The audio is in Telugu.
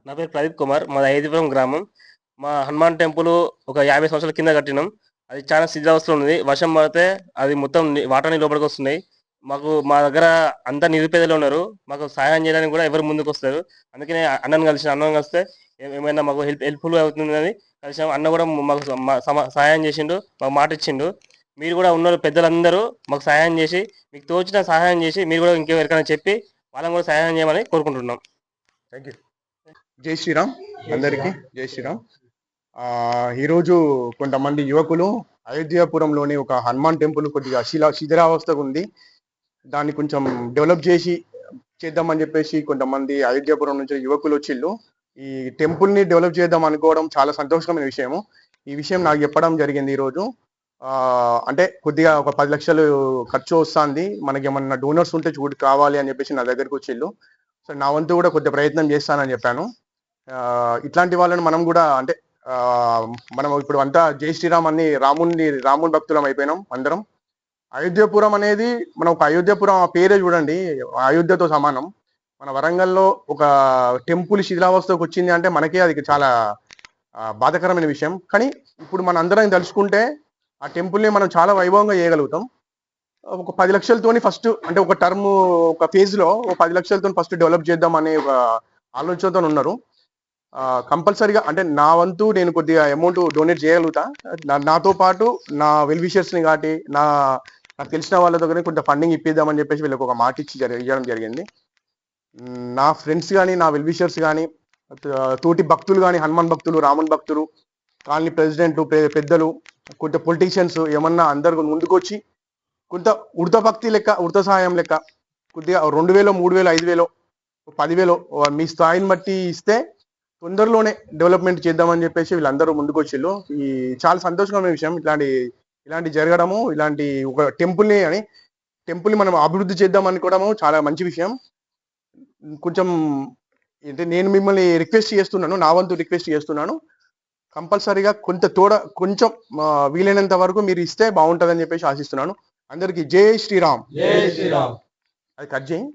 నా పేరు ప్రదీప్ కుమార్. మాది ఐదిపురం గ్రామం. మా హనుమాన్ టెంపుల్ ఒక 50 సంవత్సరాల కింద కట్టినాం. అది చాలా శిథిలావస్థలో ఉంది. వర్షం పడితే అది మొత్తం వాటర్ ని లోపలికి వస్తున్నాయి. మా దగ్గర అంతా నిరుపేదలు ఉన్నారు. మాకు సహాయం చేయడానికి కూడా ఎవరు ముందుకు వస్తారు. అందుకనే అన్నం కలిస్తే ఏమైనా మాకు హెల్ప్ఫుల్ అవుతుందని కలిసాం. అన్న కూడా మాకు సహాయం చేసిండు, మాకు మాట ఇచ్చిండు. మీరు కూడా ఉన్న పెద్దలందరూ మాకు సహాయం చేసి, మీకు తోచిన సహాయం చేసి మీరు కూడా ఇంకెవరికైనా చెప్పి వాళ్ళని కూడా సహాయం చేయమని కోరుకుంటున్నాం. Thank you. జై శ్రీరామ్. అందరికీ జై శ్రీరామ్. ఈరోజు కొంతమంది యువకులు అయోధ్యాపురంలోని ఒక హనుమాన్ టెంపుల్ కొద్దిగా శిథిలావస్థకు ఉంది, దాన్ని కొంచెం డెవలప్ చేద్దామని చెప్పేసి కొంతమంది అయోధ్యాపురం నుంచి యువకులు వచ్చిళ్ళు. ఈ టెంపుల్ ని డెవలప్ చేద్దాం అనుకోవడం చాలా సంతోషకరమైన విషయము. ఈ విషయం నాకు చెప్పడం జరిగింది ఈరోజు. అంటే కొద్దిగా ఒక 10 లక్షలు ఖర్చు వస్తుంది, మనకి ఏమన్నా డోనర్స్ ఉంటే కావాలి అని చెప్పేసి నా దగ్గరకు వచ్చిళ్ళు. సో నా వంతు కూడా కొద్దిగా ప్రయత్నం చేస్తానని చెప్పాను. ఇట్లాంటి వాళ్ళని మనం కూడా అంటే మనం ఇప్పుడు అంతా జై శ్రీరామ్ అని రాముని భక్తులం అయిపోయినాం అందరం. అయోధ్యాపురం అనేది మనం ఒక అయోధ్యాపురం పేరే చూడండి, అయోధ్యతో సమానం. మన వరంగల్లో ఒక టెంపుల్ శిథిలావస్థకు వచ్చింది అంటే మనకే అది చాలా బాధాకరమైన విషయం. కానీ ఇప్పుడు మన అందరం తలుచుకుంటే ఆ టెంపుల్ని మనం చాలా వైభవంగా చేయగలుగుతాం. ఒక 10 లక్షలతోని ఫస్ట్ అంటే ఒక టర్మ్ ఒక ఫేజ్ లో ఒక 10 లక్షలతో ఫస్ట్ డెవలప్ చేద్దాం అనే ఒక ఆలోచనతో ఉన్నారు. కంపల్సరీగా అంటే నా వంతు నేను కొద్దిగా అమౌంట్ డొనేట్ చేయగలుగుతా. నాతో పాటు నా వెల్ విషర్స్ ని కాబట్టి నాకు తెలిసిన వాళ్ళ దగ్గర కొంత ఫండింగ్ ఇప్పిద్దామని చెప్పేసి వీళ్ళకి ఒక మాట ఇచ్చి ఇవ్వడం జరిగింది. నా ఫ్రెండ్స్ కానీ నా వెల్ విషర్స్ కానీ తోటి భక్తులు కానీ హనుమాన్ భక్తులు రామున్ భక్తులు కాలనీ ప్రెసిడెంట్ పెద్దలు కొంత పొలిటీషియన్స్ ఏమన్నా అందరు ముందుకొచ్చి కొంత ఉడత భక్తి లెక్క ఉడత సహాయం లెక్క కొద్దిగా 2000 3000 5000 10,000 మీ స్థాయిని బట్టి ఇస్తే తొందరలోనే డెవలప్మెంట్ చేద్దామని చెప్పేసి వీళ్ళందరూ ముందుకు వచ్చిళ్ళు. ఈ చాలా సంతోషకరమైన విషయం ఇలాంటి జరగడము. ఇలాంటి ఒక టెంపుల్ని మనం అభివృద్ధి చేద్దాం అనుకోవడము చాలా మంచి విషయం. కొంచెం అంటే నేను మిమ్మల్ని రిక్వెస్ట్ చేస్తున్నాను, నా వంతు రిక్వెస్ట్ చేస్తున్నాను, కంపల్సరీగా కొంచెం వీలైనంత వరకు మీరు ఇస్తే బాగుంటుందని చెప్పేసి ఆశిస్తున్నాను. అందరికీ జై శ్రీరామ్. జై శ్రీరామ్. అది కట్ చేయి.